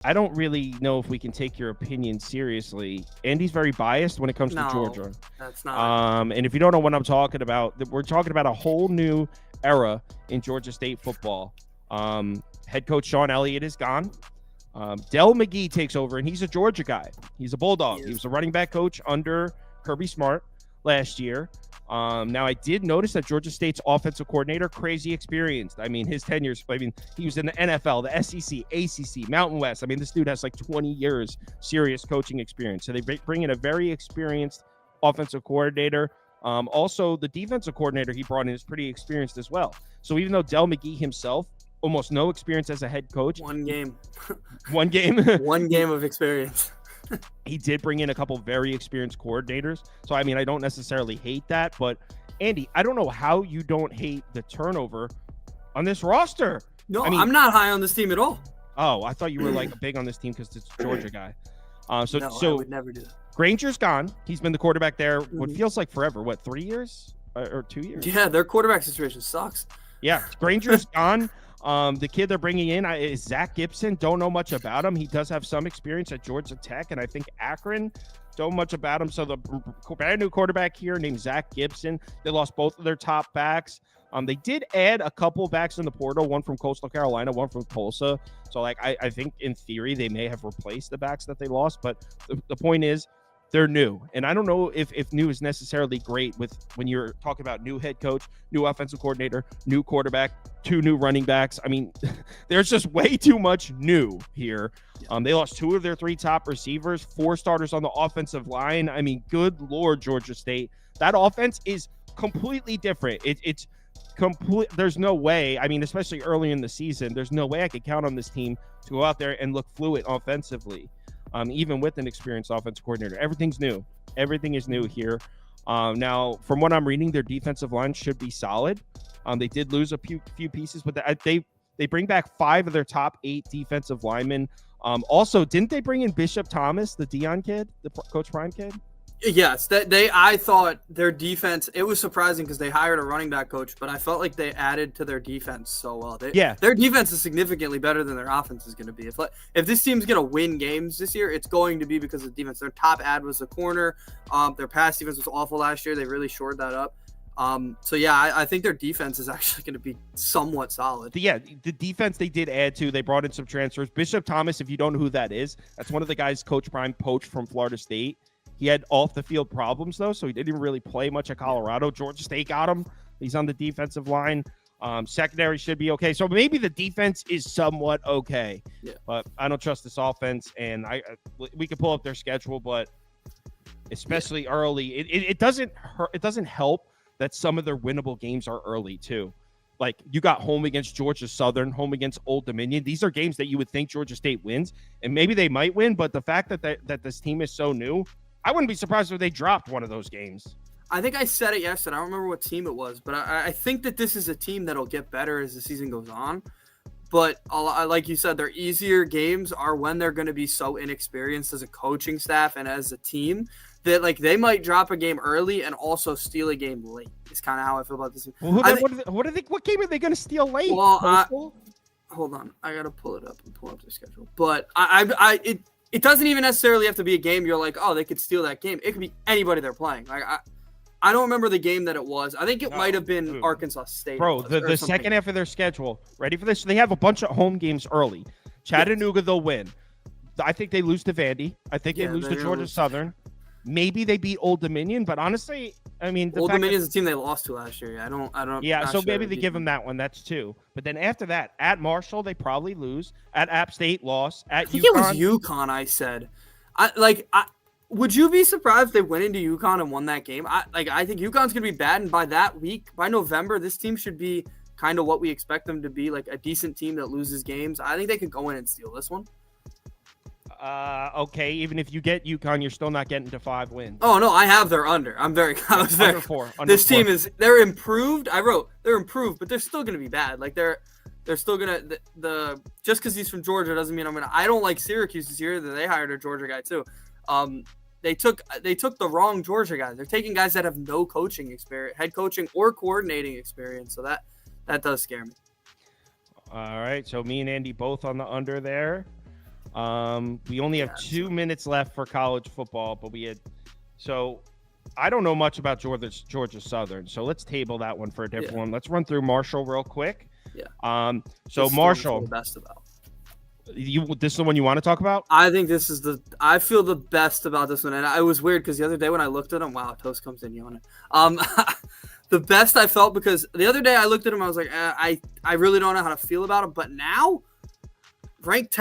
I don't really know if we can take your opinion seriously. Andy's very biased when it comes to No, Georgia. that's not. And if you don't know what I'm talking about, we're talking about a whole new era in Georgia State football. Head coach Sean Elliott is gone. Del McGee takes over, and he's a Georgia guy. He's a Bulldog. He was a running back coach under Kirby Smart last year. Now, I did notice that Georgia State's offensive coordinator, crazy experienced. I mean, his tenures, he was in the NFL, the SEC, ACC, Mountain West. I mean, this dude has like 20 years serious coaching experience. So they bring in a very experienced offensive coordinator. Also, the defensive coordinator he brought in is pretty experienced as well. So even though Del McGee himself, almost no experience as a head coach. One game. One game of experience. He did bring in a couple very experienced coordinators. So, I mean, I don't necessarily hate that. But, Andy, I don't know how you don't hate the turnover on this roster. No, I'm not high on this team at all. Oh, I thought you were, like, big on this team because it's a Georgia guy. I would never do that. Granger's gone. He's been the quarterback there what feels like forever. What, 3 years? Or 2 years? Yeah, their quarterback situation sucks. Yeah, Granger's gone. The kid they're bringing in is Zach Gibson. Don't know much about him. He does have some experience at Georgia Tech, and I think Akron. Don't know much about him. So the brand new quarterback here named Zach Gibson. They lost both of their top backs. They did add a couple backs in the portal, one from Coastal Carolina, one from Tulsa. So, like, I think in theory they may have replaced the backs that they lost. But the point is, they're new. And I don't know if new is necessarily great with when you're talking about new head coach, new offensive coordinator, new quarterback, 2 new running backs. I mean, there's just way too much new here. They lost 2 of their 3 top receivers, 4 starters on the offensive line. I mean, good Lord, Georgia State. That offense is completely different. It's complete. There's no way. I mean, especially early in the season, there's no way I could count on this team to go out there and look fluid offensively. Even with an experienced offensive coordinator. Everything's new. Everything is new here. Now, from what I'm reading, their defensive line should be solid. They did lose a few pieces, but they bring back 5 of their top 8 defensive linemen. Also, didn't they bring in Bishop Thomas, the Dion kid, the Coach Prime kid? Yes, I thought their defense, it was surprising because they hired a running back coach, but I felt like they added to their defense so well. Their defense is significantly better than their offense is going to be. If this team's going to win games this year, it's going to be because of the defense. Their top ad was a corner. Their pass defense was awful last year. They really shored that up. I think their defense is actually going to be somewhat solid. Yeah, the defense they did add to. They brought in some transfers. Bishop Thomas, if you don't know who that is, that's one of the guys Coach Prime poached from Florida State. He had off-the-field problems, though, so he didn't really play much at Colorado. Georgia State got him. He's on the defensive line. Secondary should be okay. So maybe the defense is somewhat okay. Yeah. But I don't trust this offense, and we could pull up their schedule, but especially early, it doesn't hurt. It doesn't help that some of their winnable games are early, too. Like, you got home against Georgia Southern, home against Old Dominion. These are games that you would think Georgia State wins, and maybe they might win, but the fact that this team is so new, I wouldn't be surprised if they dropped one of those games. I think I said it yesterday. I don't remember what team it was, but I think that this is a team that'll get better as the season goes on. But like you said, their easier games are when they're going to be so inexperienced as a coaching staff and as a team that they might drop a game early and also steal a game late. It's kind of how I feel about this. Well, what game are they going to steal late? Well, hold on. I got to pull it up and pull up the schedule. But it doesn't even necessarily have to be a game you're like, oh, they could steal that game. It could be anybody they're playing. I don't remember the game that it was. I think it might have been Arkansas State. Bro, the second half of their schedule, ready for this? They have a bunch of home games early. Chattanooga, they'll win. I think they lose to Vandy. I think they lose to Georgia Southern. Maybe they beat Old Dominion, but honestly, I mean, Old Dominion is the team they lost to last year. I don't. Yeah, so maybe they give them that one. That's 2. But then after that, at Marshall, they probably lose. At App State, loss. At UConn, it was UConn. I said, would you be surprised if they went into UConn and won that game? I think UConn's gonna be bad, and by that week, by November, this team should be kind of what we expect them to be, like a decent team that loses games. I think they could go in and steal this one. Okay, even if you get UConn, you're still not getting to 5 wins. Oh no, I have their under. Under 4. This team they're improved. I wrote they're improved, but they're still going to be bad. Like they're still going to just because he's from Georgia doesn't mean I don't like Syracuse this year. That they hired a Georgia guy too. They took the wrong Georgia guys. They're taking guys that have no coaching experience, head coaching or coordinating experience. So that does scare me. All right, so me and Andy both on the under there. We only have 2 minutes left for college football, but so I don't know much about Georgia Southern, so let's table that one for a different one. Let's run through Marshall real quick. Yeah. So Marshall, the best about. This is the one you want to talk about? I think this is I feel the best about this one, and it was weird because the other day when I looked at him, wow, Toast comes in yawning. The best I felt because the other day I looked at him, I was like, I really don't know how to feel about him, but now ranked 10.